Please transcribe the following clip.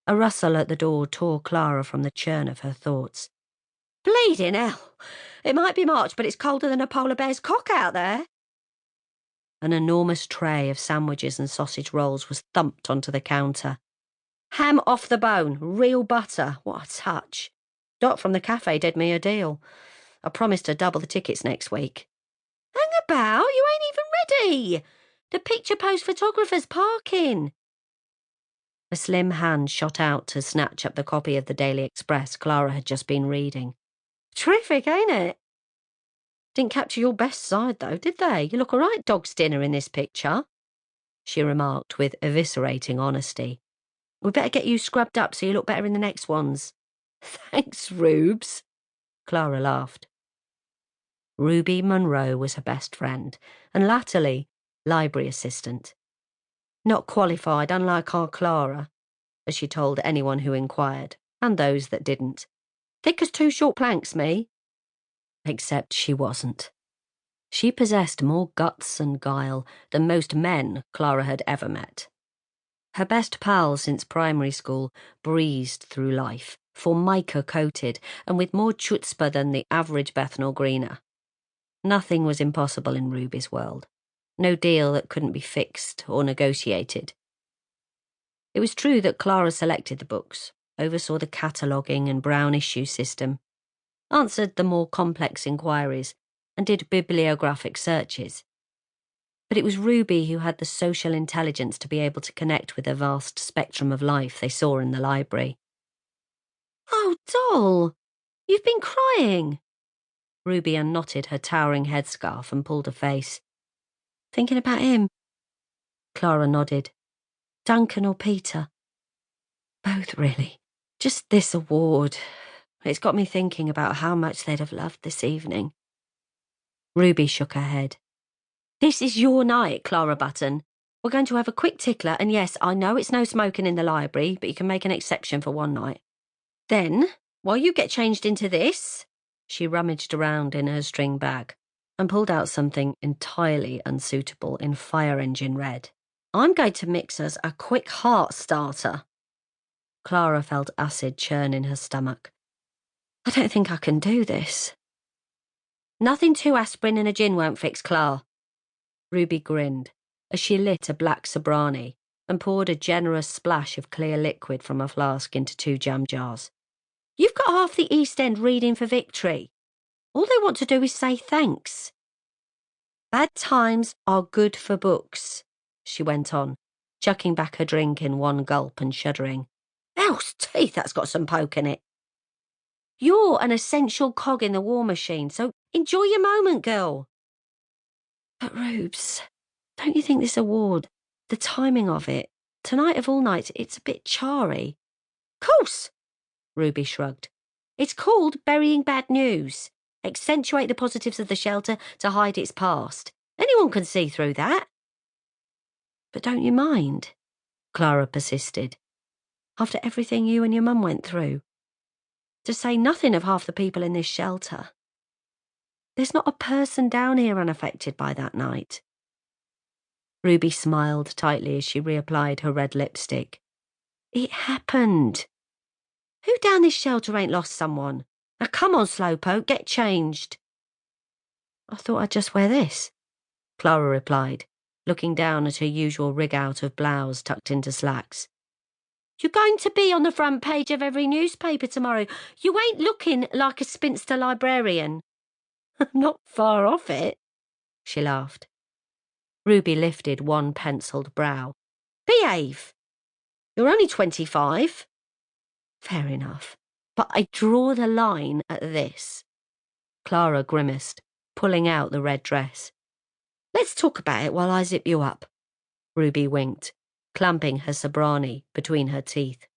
A rustle at the door tore Clara from the churn of her thoughts. Bleeding hell! It might be March, but it's colder than a polar bear's cock out there. An enormous tray of sandwiches and sausage rolls was thumped onto the counter. Ham off the bone, real butter, what a touch. Dot from the café did me a deal. I promised her double the tickets next week. Hang about, you ain't even ready. The picture post photographer's parking. A slim hand shot out to snatch up the copy of the Daily Express Clara had just been reading. Terrific, ain't it? Didn't capture your best side, though, did they? You look all right dog's dinner in this picture, she remarked with eviscerating honesty. We'd better get you scrubbed up so you look better in the next ones. Thanks, Rubes, Clara laughed. Ruby Munroe was her best friend, and latterly, library assistant. Not qualified, unlike our Clara, as she told anyone who inquired, and those that didn't. Thick as two short planks, me. Except she wasn't. She possessed more guts and guile than most men Clara had ever met. Her best pal since primary school breezed through life, formica-coated and with more chutzpah than the average Bethnal Greener. Nothing was impossible in Ruby's world. No deal that couldn't be fixed or negotiated. It was true that Clara selected the books, oversaw the cataloguing and brown issue system, answered the more complex inquiries, and did bibliographic searches. But it was Ruby who had the social intelligence to be able to connect with the vast spectrum of life they saw in the library. Oh, doll, you've been crying. Ruby unknotted her towering headscarf and pulled a face. Thinking about him? Clara nodded. Duncan or Peter? Both, really. Just this award. It's got me thinking about how much they'd have loved this evening. Ruby shook her head. This is your night, Clara Button. We're going to have a quick tickler, and yes, I know it's no smoking in the library, but you can make an exception for one night. Then, while you get changed into this, she rummaged around in her string bag and pulled out something entirely unsuitable in fire engine red. I'm going to mix us a quick heart starter. Clara felt acid churn in her stomach. I don't think I can do this. Nothing two aspirin and a gin won't fix, Clara. Ruby grinned as she lit a black Sobrani and poured a generous splash of clear liquid from a flask into 2 jam jars. You've got half the East End reading for victory. All they want to do is say thanks. Bad times are good for books, she went on, chucking back her drink in one gulp and shuddering. Else teeth, that's got some poke in it. You're an essential cog in the war machine, so enjoy your moment, girl. But Rubes, don't you think this award, the timing of it, tonight of all nights, it's a bit charry? Course, Ruby shrugged. It's called burying bad news. Accentuate the positives of the shelter to hide its past. Anyone can see through that. But don't you mind? Clara persisted. After everything you and your mum went through. To say nothing of half the people in this shelter. There's not a person down here unaffected by that night. Ruby smiled tightly as she reapplied her red lipstick. It happened. Who down this shelter ain't lost someone? Now come on, slowpoke, get changed. I thought I'd just wear this, Clara replied, looking down at her usual rig-out of blouse tucked into slacks. You're going to be on the front page of every newspaper tomorrow. You ain't looking like a spinster librarian. Not far off it, she laughed. Ruby lifted one penciled brow. Behave. You're only 25. Fair enough, but I draw the line at this. Clara grimaced, pulling out the red dress. Let's talk about it while I zip you up. Ruby winked, clamping her Sobrani between her teeth.